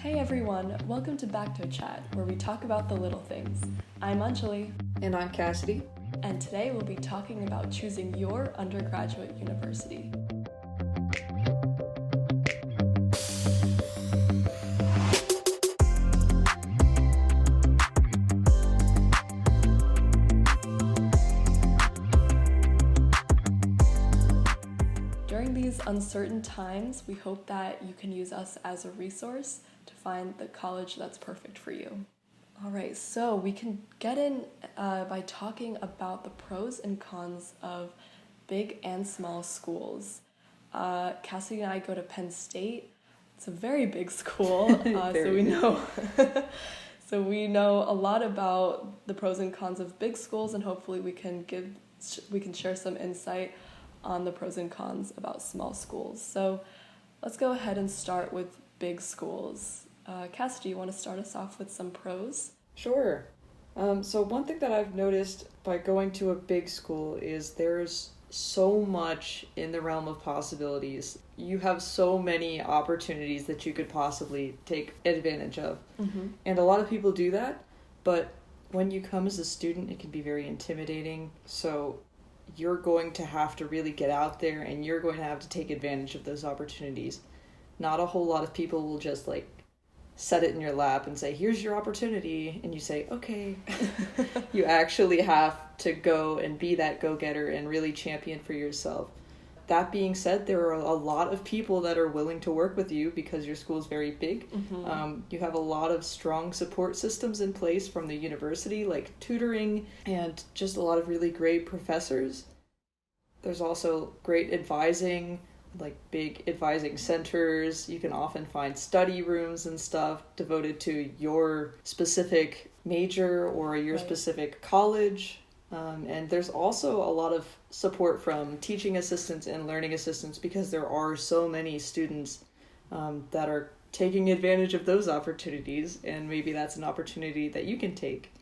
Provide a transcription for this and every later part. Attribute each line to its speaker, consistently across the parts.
Speaker 1: Hey everyone, welcome to BactoChat, where we talk about the little things. I'm Anjali,
Speaker 2: And I'm Cassidy.
Speaker 1: and today we'll be talking about choosing your undergraduate university. During these uncertain times, we hope that you can use us as a resource to find the college that's perfect for you. All right, so we can get in by talking about the pros and cons of big and small schools. Cassidy and I go to Penn State. It's a very big school, so we know so we know a lot about the pros and cons of big schools, and hopefully we can share some insight on the pros and cons about small schools. So let's go ahead and start with big schools. Cassidy, you want to start us off with some pros?
Speaker 2: Sure. So one thing that I've noticed by going to a big school is there's so much in the realm of possibilities. You have so many opportunities that you could possibly take advantage of.
Speaker 1: Mm-hmm.
Speaker 2: And a lot of people do that, but when you come as a student, it can be very intimidating. So you're going to have to really get out there and you're going to have to take advantage of those opportunities. Not a whole lot of people will just set it in your lap and say, here's your opportunity, and you say, okay. You actually have to go and be that go-getter and really champion for yourself. That being said, there are a lot of people that are willing to work with you because your school is very big.
Speaker 1: Mm-hmm.
Speaker 2: You have a lot of strong support systems in place from the university, like tutoring and just a lot of really great professors. There's also great advising, like big advising centers. You can often find study rooms and stuff devoted to your specific major or your
Speaker 1: Right.
Speaker 2: specific college. And there's also a lot of support from teaching assistants and learning assistants because there are so many students that are taking advantage of those opportunities, and maybe that's an opportunity that you can take.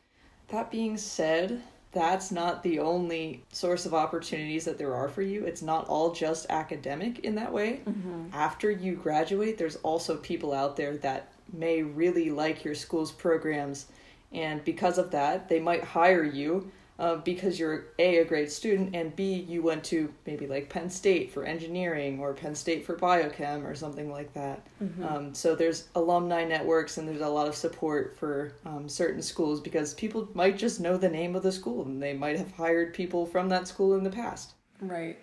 Speaker 2: That being said, that's not the only source of opportunities that there are for you. It's not all just academic in that way.
Speaker 1: Mm-hmm.
Speaker 2: After you graduate, there's also people out there that may really like your school's programs, and because of that, they might hire you because you're a great student, and B, you went to maybe like Penn State for engineering or Penn State for biochem or something like that.
Speaker 1: Mm-hmm.
Speaker 2: So there's alumni networks and there's a lot of support for certain schools because people might just know the name of the school and they might have hired people from that school in the past.
Speaker 1: Right.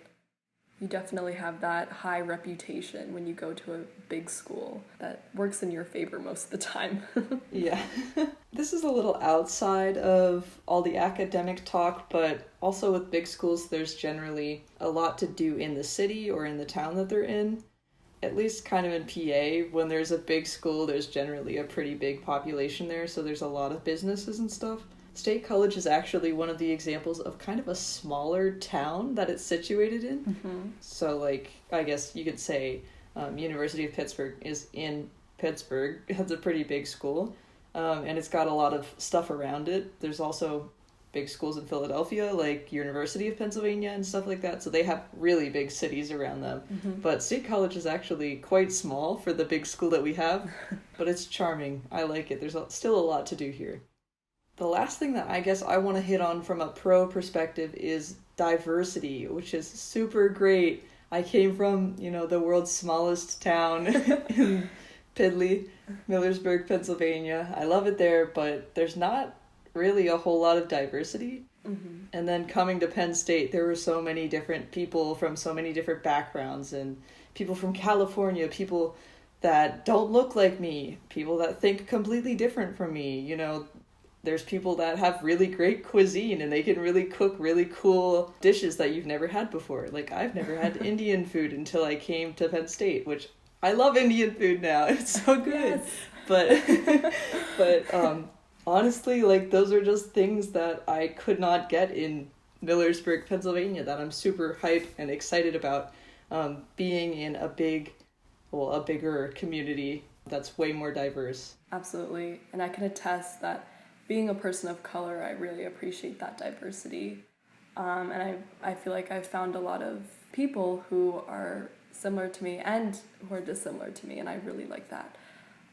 Speaker 1: You definitely have that high reputation when you go to a big school that works in your favor most of the time.
Speaker 2: Yeah. This is a little outside of all the academic talk, but also with big schools, there's generally a lot to do in the city or in the town that they're in. At least kind of in PA, when there's a big school, there's generally a pretty big population there, so there's a lot of businesses and stuff. State College is actually one of the examples of kind of a smaller town that it's situated in.
Speaker 1: Mm-hmm.
Speaker 2: So, I guess you could say University of Pittsburgh is in Pittsburgh. It's a pretty big school, and it's got a lot of stuff around it. There's also big schools in Philadelphia, like University of Pennsylvania and stuff like that. So they have really big cities around them.
Speaker 1: Mm-hmm.
Speaker 2: But State College is actually quite small for the big school that we have, but it's charming. I like it. There's still a lot to do here. The last thing that I guess I want to hit on from a pro perspective is diversity, which is super great. I came from, the world's smallest town in Piddly, Millersburg, Pennsylvania. I love it there, but there's not really a whole lot of diversity.
Speaker 1: Mm-hmm.
Speaker 2: And then coming to Penn State, there were so many different people from so many different backgrounds, and people from California, people that don't look like me, people that think completely different from me, There's people that have really great cuisine and they can really cook really cool dishes that you've never had before. Like, I've never had Indian food until I came to Penn State, which I love Indian food now. It's so good.
Speaker 1: Yes.
Speaker 2: But honestly, those are just things that I could not get in Millersburg, Pennsylvania, that I'm super hyped and excited about being in a bigger community that's way more diverse.
Speaker 1: Absolutely. And I can attest that being a person of color, I really appreciate that diversity. And I feel like I've found a lot of people who are similar to me and who are dissimilar to me, and I really like that.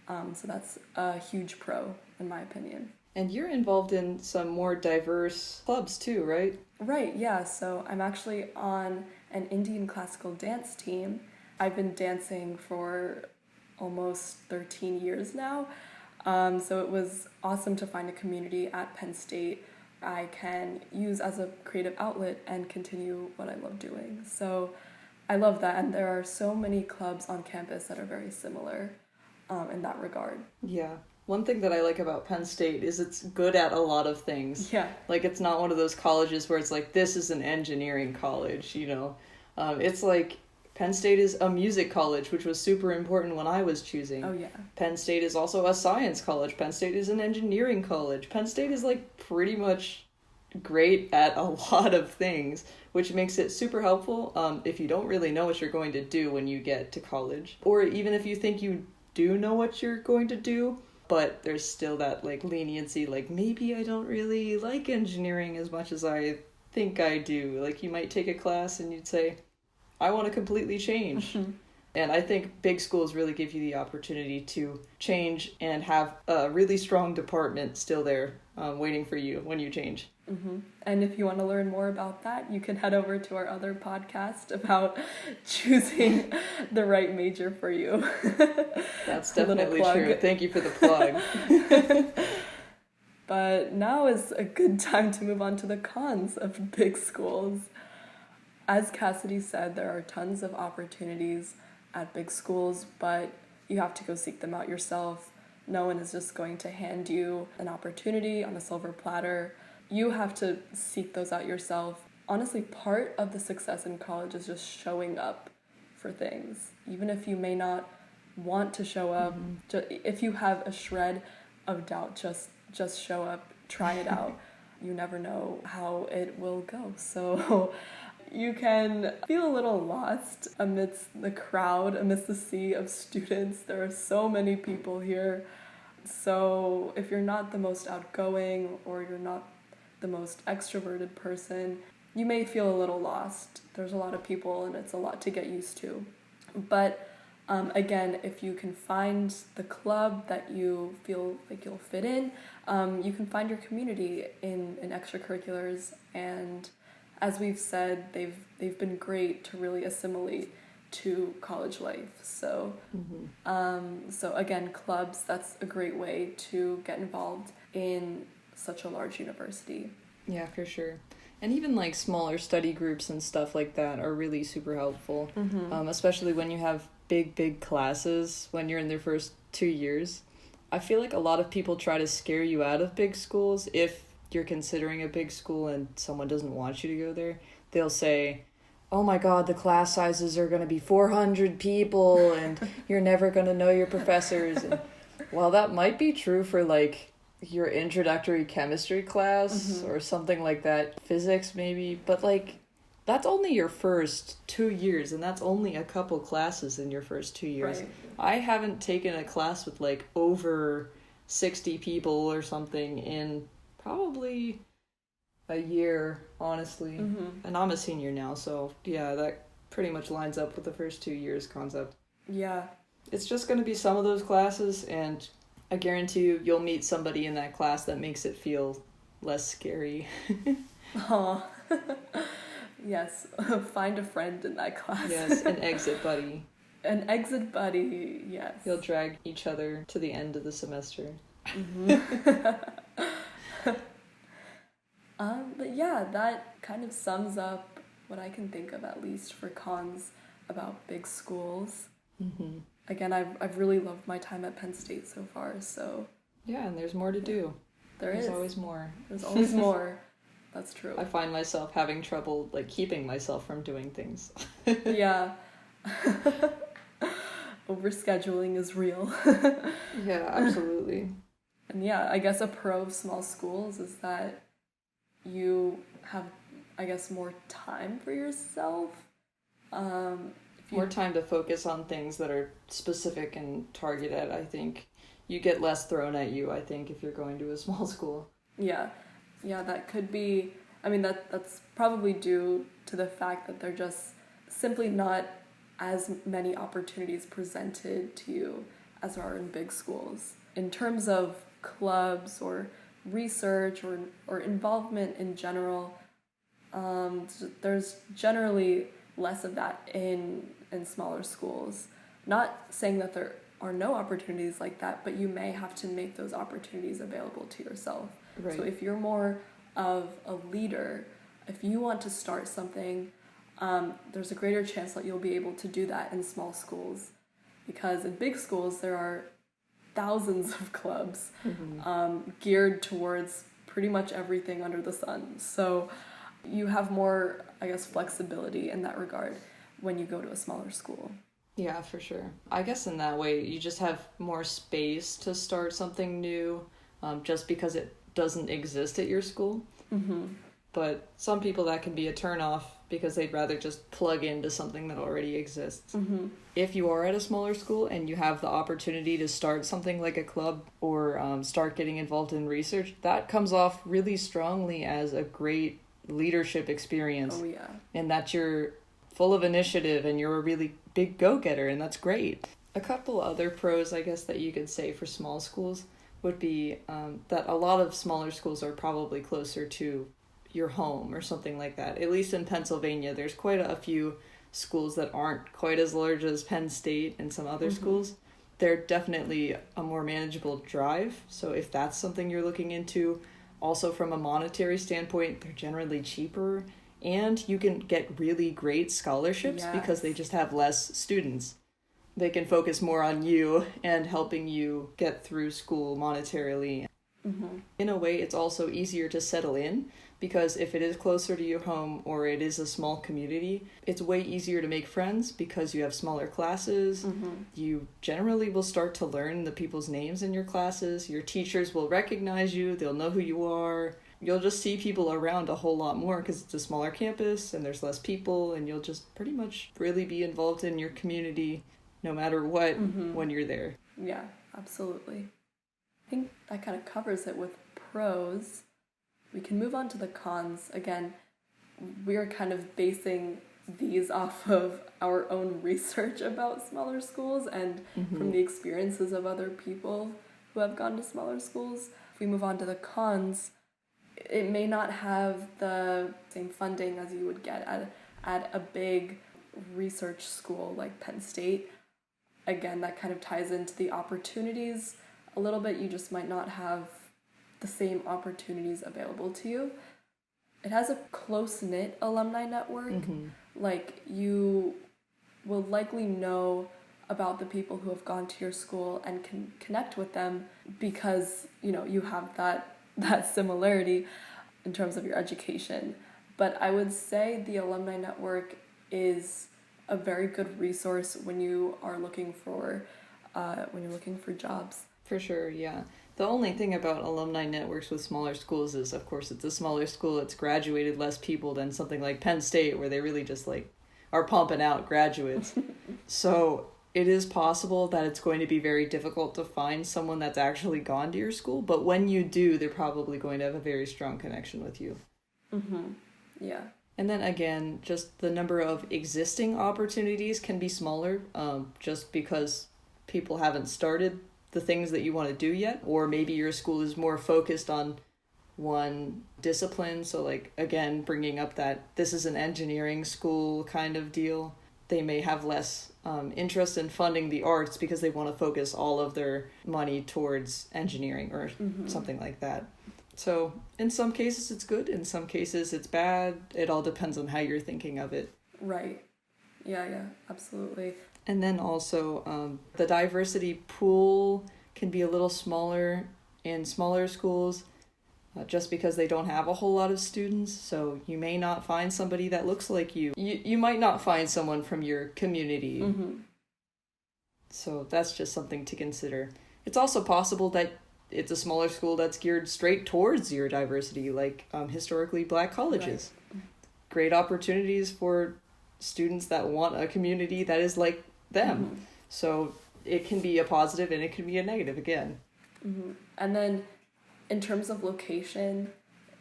Speaker 1: So that's a huge pro, in my opinion.
Speaker 2: And you're involved in some more diverse clubs too, right?
Speaker 1: Right, yeah. So I'm actually on an Indian classical dance team. I've been dancing for almost 13 years now. So it was awesome to find a community at Penn State I can use as a creative outlet and continue what I love doing. So I love that. And there are so many clubs on campus that are very similar in that regard.
Speaker 2: Yeah. One thing that I like about Penn State is it's good at a lot of things.
Speaker 1: Yeah.
Speaker 2: Like, it's not one of those colleges where it's like, this is an engineering college, It's like, Penn State is a music college, which was super important when I was choosing.
Speaker 1: Oh, yeah.
Speaker 2: Penn State is also a science college. Penn State is an engineering college. Penn State is, like, pretty much great at a lot of things, which makes it super helpful if you don't really know what you're going to do when you get to college. Or even if you think you do know what you're going to do, but there's still that, like, leniency, like, maybe I don't really like engineering as much as I think I do. Like, you might take a class and you'd say, I want to completely change.
Speaker 1: Mm-hmm.
Speaker 2: And I think big schools really give you the opportunity to change and have a really strong department still there waiting for you when you change.
Speaker 1: Mm-hmm. And if you want to learn more about that, you can head over to our other podcast about choosing the right major for you.
Speaker 2: That's definitely true. Thank you for the plug.
Speaker 1: But now is a good time to move on to the cons of big schools. As Cassidy said, there are tons of opportunities at big schools, but you have to go seek them out yourself. No one is just going to hand you an opportunity on a silver platter. You have to seek those out yourself. Honestly, part of the success in college is just showing up for things. Even if you may not want to show up, if you have a shred of doubt, just show up, try it out. You never know how it will go. So you can feel a little lost amidst the crowd, amidst the sea of students. There are so many people here. So if you're not the most outgoing or you're not the most extroverted person, you may feel a little lost. There's a lot of people and it's a lot to get used to. But again, if you can find the club that you feel like you'll fit in, you can find your community in extracurriculars. And as we've said, they've been great to really assimilate to college life. So, so again, clubs, that's a great way to get involved in such a large university.
Speaker 2: Yeah, for sure. And even like smaller study groups and stuff like that are really super helpful, especially when you have big classes when you're in their first 2 years. I feel like a lot of people try to scare you out of big schools. If you're considering a big school and someone doesn't want you to go there, they'll say, oh my god, the class sizes are going to be 400 people and you're never going to know your professors. And while that might be true for like your introductory chemistry class or something like that, physics maybe, but like that's only your first 2 years and that's only a couple classes in your first 2 years.
Speaker 1: Right.
Speaker 2: I haven't taken a class with like over 60 people or something in probably a year, honestly. And I'm a senior now, so yeah, that pretty much lines up with the first 2 years concept.
Speaker 1: Yeah.
Speaker 2: It's just going to be some of those classes, and I guarantee you'll meet somebody in that class that makes it feel less scary.
Speaker 1: Aw. Yes, find a friend in that class.
Speaker 2: Yes, an exit buddy.
Speaker 1: An exit buddy, yes.
Speaker 2: You'll drag each other to the end of the semester.
Speaker 1: But yeah, that kind of sums up what I can think of, at least for cons about big schools. Again, I've really loved my time at Penn State so far, so...
Speaker 2: Yeah, and there's more to do.
Speaker 1: There's
Speaker 2: always more.
Speaker 1: There's always more. That's true.
Speaker 2: I find myself having trouble, like, keeping myself from doing things.
Speaker 1: Yeah. Overscheduling is real.
Speaker 2: Yeah, absolutely.
Speaker 1: And yeah, I guess a pro of small schools is that you have, I guess, more time for yourself.
Speaker 2: More time to focus on things that are specific and targeted, I think. You get less thrown at you, I think, if you're going to a small school.
Speaker 1: Yeah. Yeah, that could be, I mean, that's probably due to the fact that they're just simply not as many opportunities presented to you as there are in big schools. In terms of clubs or research or involvement in general, there's generally less of that in smaller schools. Not saying that there are no opportunities like that, but you may have to make those opportunities available to yourself.
Speaker 2: Right.
Speaker 1: So if you're more of a leader, if you want to start something, there's a greater chance that you'll be able to do that in small schools. Because in big schools, there are thousands of clubs geared towards pretty much everything under the sun. So you have more, I guess, flexibility in that regard when you go to a smaller school.
Speaker 2: Yeah, for sure. I guess in that way, you just have more space to start something new, just because it doesn't exist at your school.
Speaker 1: Mm-hmm.
Speaker 2: But some people, that can be a turnoff because they'd rather just plug into something that already exists.
Speaker 1: Mm-hmm.
Speaker 2: If you are at a smaller school and you have the opportunity to start something like a club or start getting involved in research, that comes off really strongly as a great leadership experience.
Speaker 1: Oh, yeah.
Speaker 2: And that you're full of initiative and you're a really big go-getter, and that's great. A couple other pros, I guess, that you could say for small schools would be that a lot of smaller schools are probably closer to your home or something like that. At least in Pennsylvania, there's quite a few schools that aren't quite as large as Penn State and some other schools. They're definitely a more manageable drive. So if that's something you're looking into, also from a monetary standpoint, they're generally cheaper, and you can get really great scholarships because they just have less students. They can focus more on you and helping you get through school monetarily.
Speaker 1: Mm-hmm.
Speaker 2: In a way, it's also easier to settle in because if it is closer to your home or it is a small community, it's way easier to make friends because you have smaller classes. You generally will start to learn the people's names in your classes. Your teachers will recognize you. They'll know who you are. You'll just see people around a whole lot more because it's a smaller campus and there's less people, and you'll just pretty much really be involved in your community no matter what when you're there.
Speaker 1: Yeah, absolutely. I think that kind of covers it with pros. We can move on to the cons. Again, we're kind of basing these off of our own research about smaller schools and from the experiences of other people who have gone to smaller schools. If we move on to the cons, it may not have the same funding as you would get at a big research school like Penn State. Again, that kind of ties into the opportunities a little bit. You just might not have the same opportunities available to you. It has a close-knit alumni network. Like, you will likely know about the people who have gone to your school and can connect with them because, you have that similarity in terms of your education. But I would say the alumni network is a very good resource when you are looking for jobs.
Speaker 2: For sure, yeah. The only thing about alumni networks with smaller schools is, of course, it's a smaller school. It's graduated less people than something like Penn State, where they really just are pumping out graduates. So it is possible that it's going to be very difficult to find someone that's actually gone to your school. But when you do, they're probably going to have a very strong connection with you.
Speaker 1: Yeah.
Speaker 2: And then again, just the number of existing opportunities can be smaller, just because people haven't started the things that you want to do yet, or maybe your school is more focused on one discipline. So again, bringing up that this is an engineering school kind of deal, they may have less interest in funding the arts because they want to focus all of their money towards engineering or something like that. So in some cases it's good, in some cases it's bad. It all depends on how you're thinking of it.
Speaker 1: Right. Yeah, absolutely.
Speaker 2: And then also the diversity pool can be a little smaller in smaller schools just because they don't have a whole lot of students. So you may not find somebody that looks like you. You might not find someone from your community. So that's just something to consider. It's also possible that it's a smaller school that's geared straight towards your diversity, like historically Black colleges. Right. Great opportunities for students that want a community that is like them. So it can be a positive and it can be a negative again.
Speaker 1: And then in terms of location,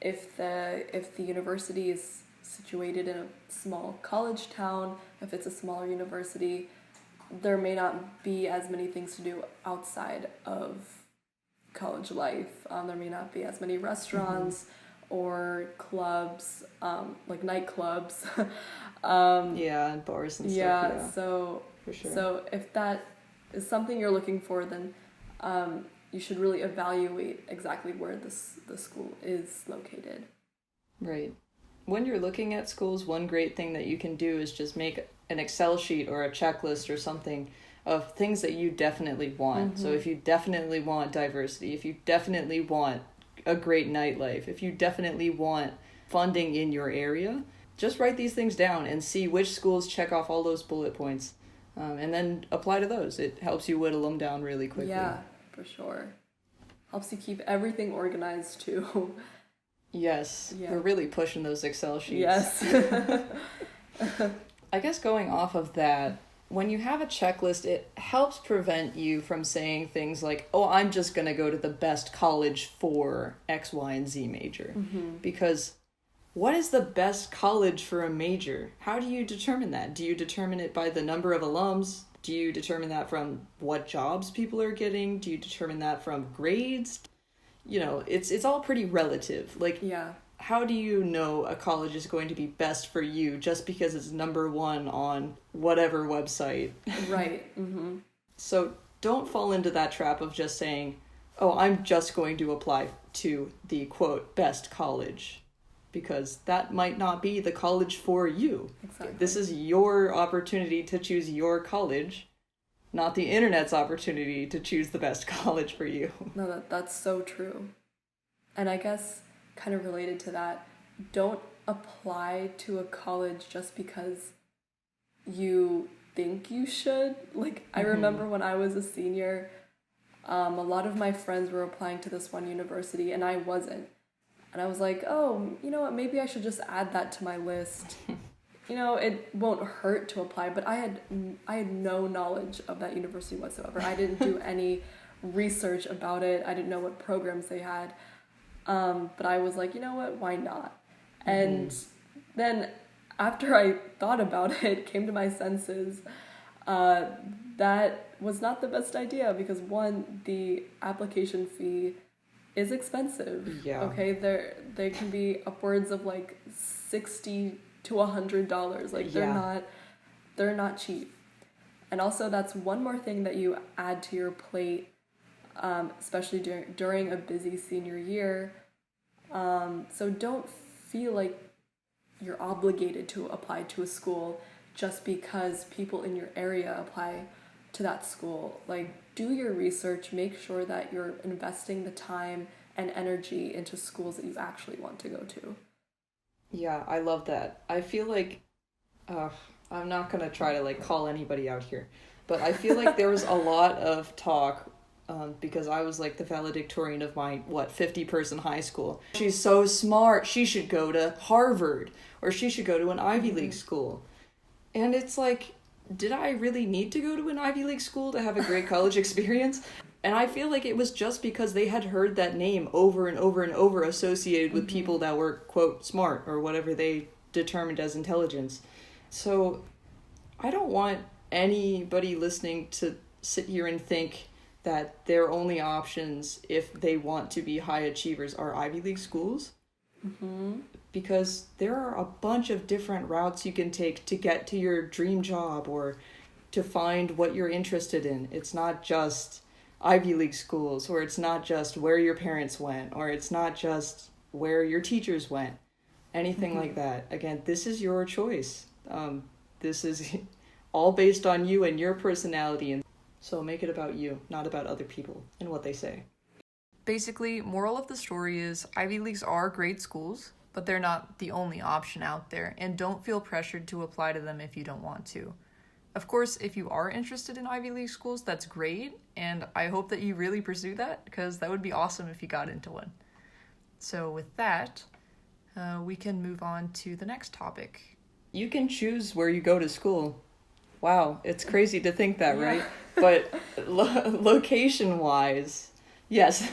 Speaker 1: if the university is situated in a small college town, if it's a smaller university, there may not be as many things to do outside of college life. There may not be as many restaurants or clubs, like nightclubs.
Speaker 2: And bars and stuff. Yeah,
Speaker 1: so
Speaker 2: for sure.
Speaker 1: So if that is something you're looking for, then you should really evaluate exactly where the school is located.
Speaker 2: Right. When you're looking at schools, one great thing that you can do is just make an Excel sheet or a checklist or something of things that you definitely want. So if you definitely want diversity, if you definitely want a great nightlife, if you definitely want funding in your area, just write these things down and see which schools check off all those bullet points, and then apply to those. It helps you whittle them down really quickly.
Speaker 1: Yeah, for sure. Helps you keep everything organized too.
Speaker 2: Yes, we're really pushing those Excel sheets.
Speaker 1: Yes.
Speaker 2: I guess going off of that, when you have a checklist, it helps prevent you from saying things like, oh, I'm just going to go to the best college for X, Y, and Z major. Because what is the best college for a major? How do you determine that? Do you determine it by the number of alums? Do you determine that from what jobs people are getting? Do you determine that from grades? You know, it's all pretty relative. Like, how do you know a college is going to be best for you just because it's number one on whatever website?
Speaker 1: Right.
Speaker 2: So don't fall into that trap of just saying, oh, I'm just going to apply to the, quote, best college, because that might not be the college for you.
Speaker 1: Exactly.
Speaker 2: This is your opportunity to choose your college, not the internet's opportunity to choose the best college for you.
Speaker 1: No, that's so true. And I guess kind of related to that, don't apply to a college just because you think you should. Like, I remember when I was a senior, a lot of my friends were applying to this one university and I wasn't. And I was like, oh, you know what, maybe I should just add that to my list. You know, it won't hurt to apply, but I had no knowledge of that university whatsoever. I didn't do any research about it. I didn't know what programs they had. But I was like, you know what, why not? And then after I thought about it, came to my senses, that was not the best idea because one, the application fee is expensive.
Speaker 2: Yeah.
Speaker 1: Okay, they can be upwards of like $60 to $100. Like they're not cheap. And also that's one more thing that you add to your plate, especially during a busy senior year. So don't feel like you're obligated to apply to a school just because people in your area apply to that school. Like, do your research, make sure that you're investing the time and energy into schools that you actually want to go to.
Speaker 2: Yeah, I love that. I feel like, I'm not going to try to like call anybody out here, but I feel like there was a lot of talk because I was like the valedictorian of my, 50-person high school. She's so smart, she should go to Harvard, or she should go to an Ivy League school. And it's like, did I really need to go to an Ivy League school to have a great college experience? And I feel like it was just because they had heard that name over and over and over associated with people that were, quote, smart, or whatever they determined as intelligence. So I don't want anybody listening to sit here and think that their only options if they want to be high achievers are Ivy League schools. Because there are a bunch of different routes you can take to get to your dream job or to find what you're interested in. It's not just Ivy League schools, or it's not just where your parents went, or it's not just where your teachers went. Anything like that. Again, this is your choice. This is all based on you and your personality, and so make it about you, not about other people and what they say. Basically, moral of the story is Ivy Leagues are great schools, but they're not the only option out there, and don't feel pressured to apply to them if you don't want to. Of course, if you are interested in Ivy League schools, that's great, and I hope that you really pursue that, because that would be awesome if you got into one. So with that, we can move on to the next topic. You can choose where you go to school. Wow, it's crazy to think that, right? But location-wise, yes,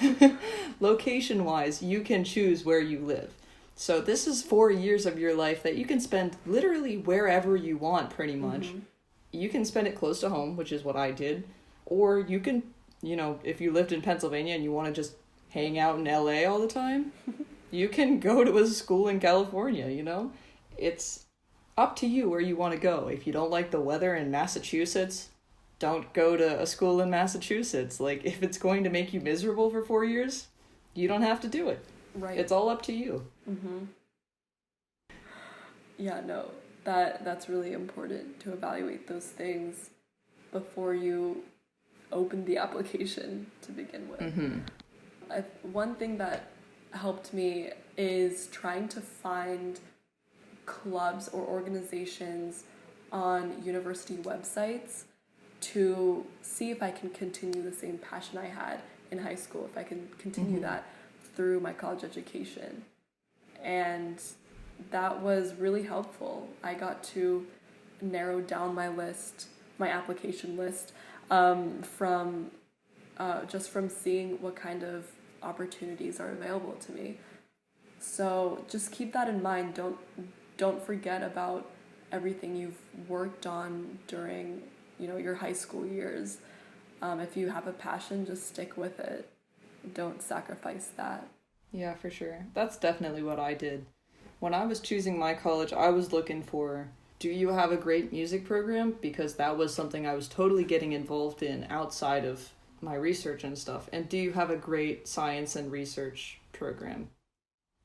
Speaker 2: location-wise, you can choose where you live. So this is 4 years of your life that you can spend literally wherever you want, pretty much. you can spend it close to home, which is what I did, or you can, if you lived in Pennsylvania and you want to just hang out in LA all the time, you can go to a school in California, It's up to you where you want to go. If you don't like the weather in Massachusetts, don't go to a school in Massachusetts. Like, if it's going to make you miserable for 4 years, you don't have to do it.
Speaker 1: Right.
Speaker 2: It's all up to you.
Speaker 1: Mm-hmm. Yeah, no, that's really important to evaluate those things before you open the application to begin with.
Speaker 2: Mm-hmm.
Speaker 1: One thing that helped me is trying to find clubs or organizations on university websites to see if I can continue the same passion I had in high school, if I can continue that through my college education. And that was really helpful. I got to narrow down my application list, from seeing what kind of opportunities are available to me. So just keep that in mind. Don't forget about everything you've worked on during, your high school years. If you have a passion, just stick with it. Don't sacrifice that.
Speaker 2: Yeah, for sure. That's definitely what I did. When I was choosing my college, I was looking for, do you have a great music program? Because that was something I was totally getting involved in outside of my research and stuff. And do you have a great science and research program?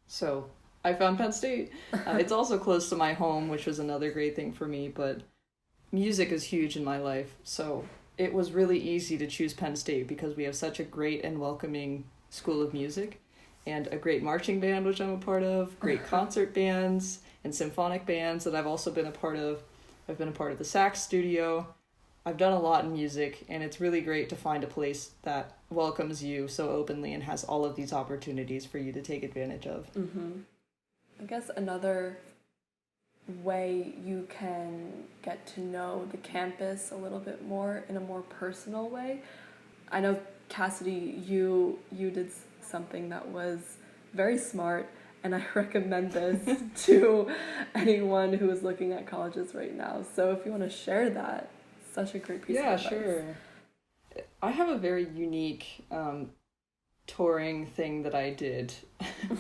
Speaker 2: So I found Penn State. It's also close to my home, which was another great thing for me, but music is huge in my life. So it was really easy to choose Penn State because we have such a great and welcoming school of music and a great marching band, which I'm a part of, great concert bands and symphonic bands that I've also been a part of. I've been a part of the sax studio. I've done a lot in music, and it's really great to find a place that welcomes you so openly and has all of these opportunities for you to take advantage of.
Speaker 1: Mm-hmm. I guess another way you can get to know the campus a little bit more in a more personal way. I know, Cassidy, you did something that was very smart, and I recommend this to anyone who is looking at colleges right now. So if you want to share that, such a great piece of advice.
Speaker 2: Yeah, sure. I have a very unique touring thing that I did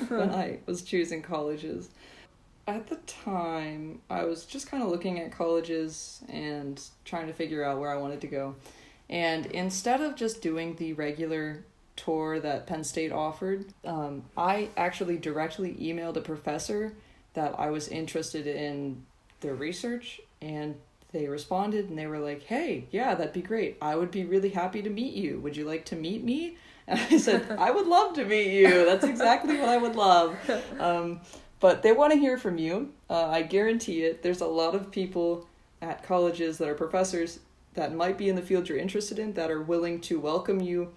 Speaker 2: when I was choosing colleges. At the time, I was just kind of looking at colleges and trying to figure out where I wanted to go. And instead of just doing the regular tour that Penn State offered, I actually directly emailed a professor that I was interested in their research, and they responded and they were like, hey, yeah, that'd be great. I would be really happy to meet you. Would you like to meet me? And I said, I would love to meet you. That's exactly what I would love. But they want to hear from you. I guarantee it. There's a lot of people at colleges that are professors that might be in the field you're interested in that are willing to welcome you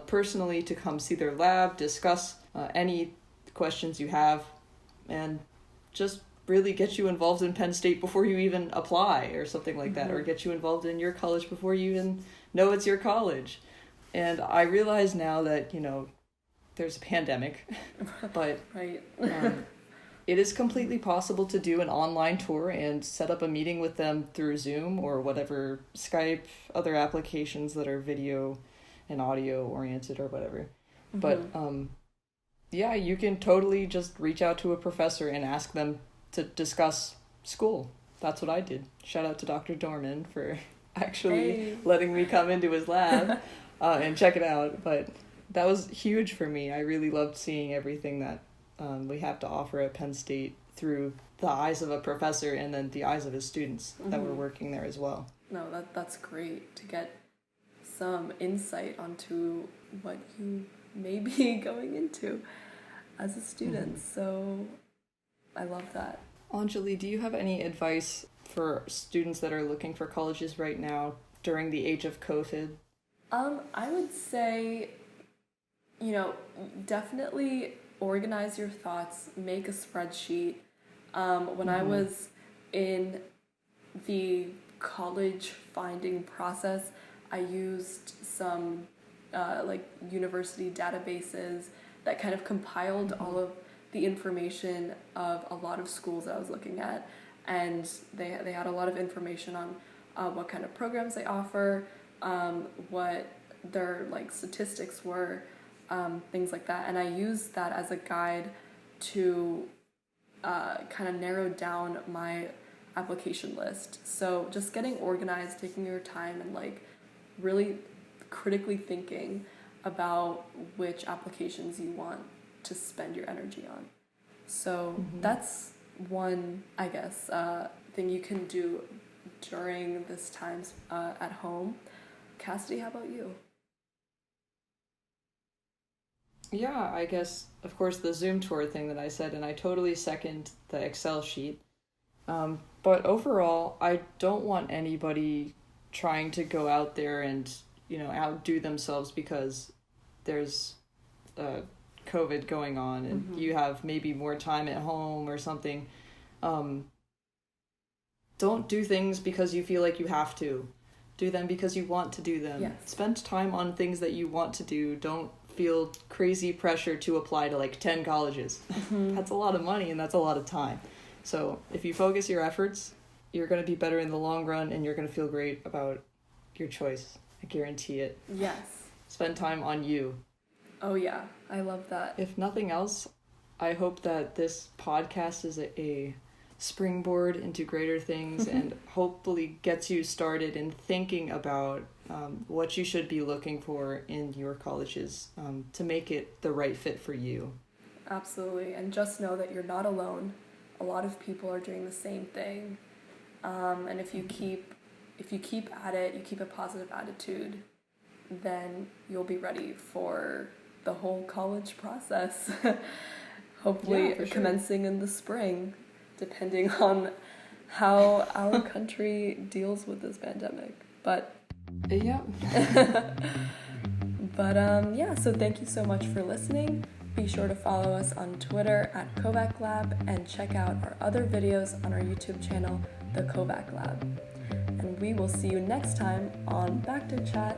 Speaker 2: personally to come see their lab, discuss any questions you have, and just really get you involved in Penn State before you even apply or something like that, or get you involved in your college before you even know it's your college. And I realize now that, there's a pandemic, but
Speaker 1: right.
Speaker 2: It is completely possible to do an online tour and set up a meeting with them through Zoom or whatever, Skype, other applications that are video and audio oriented or whatever. But yeah, you can totally just reach out to a professor and ask them to discuss school. That's what I did. Shout out to Dr. Dorman for actually letting me come into his lab and check it out. But that was huge for me. I really loved seeing everything that we have to offer at Penn State through the eyes of a professor and then the eyes of his students that were working there as well.
Speaker 1: No, that's great to get some insight onto what you may be going into as a student. So I love that.
Speaker 2: Anjali, do you have any advice for students that are looking for colleges right now during the age of COVID?
Speaker 1: I would say, definitely organize your thoughts, make a spreadsheet. When I was in the college finding process, I used some university databases that kind of compiled all of the information of a lot of schools that I was looking at, and they had a lot of information on what kind of programs they offer, what their like statistics were, things like that. And I used that as a guide to kind of narrow down my application list. So just getting organized, taking your time, and like really critically thinking about which applications you want to spend your energy on. So that's one, I guess, thing you can do during this time at home. Cassidy, how about you?
Speaker 2: Yeah, I guess, of course, the Zoom tour thing that I said, and I totally second the Excel sheet. But overall, I don't want anybody trying to go out there and, outdo themselves because there's COVID going on and you have maybe more time at home or something. Don't do things because you feel like you have to. Do them because you want to do them.
Speaker 1: Yes.
Speaker 2: Spend time on things that you want to do. Don't feel crazy pressure to apply to like 10 colleges. That's a lot of money and that's a lot of time. So if you focus your efforts, you're going to be better in the long run and you're going to feel great about your choice. I guarantee it.
Speaker 1: Yes.
Speaker 2: Spend time on you.
Speaker 1: Oh yeah, I love that.
Speaker 2: If nothing else, I hope that this podcast is a springboard into greater things and hopefully gets you started in thinking about what you should be looking for in your colleges to make it the right fit for you.
Speaker 1: Absolutely. And just know that you're not alone. A lot of people are doing the same thing. And if you keep at it, you keep a positive attitude, then you'll be ready for the whole college process. Hopefully commencing in the spring, depending on how our country deals with this pandemic. But
Speaker 2: yeah.
Speaker 1: So thank you so much for listening. Be sure to follow us on Twitter at Kovac Lab and check out our other videos on our YouTube channel, The Kovac Lab. And we will see you next time on BactoChat.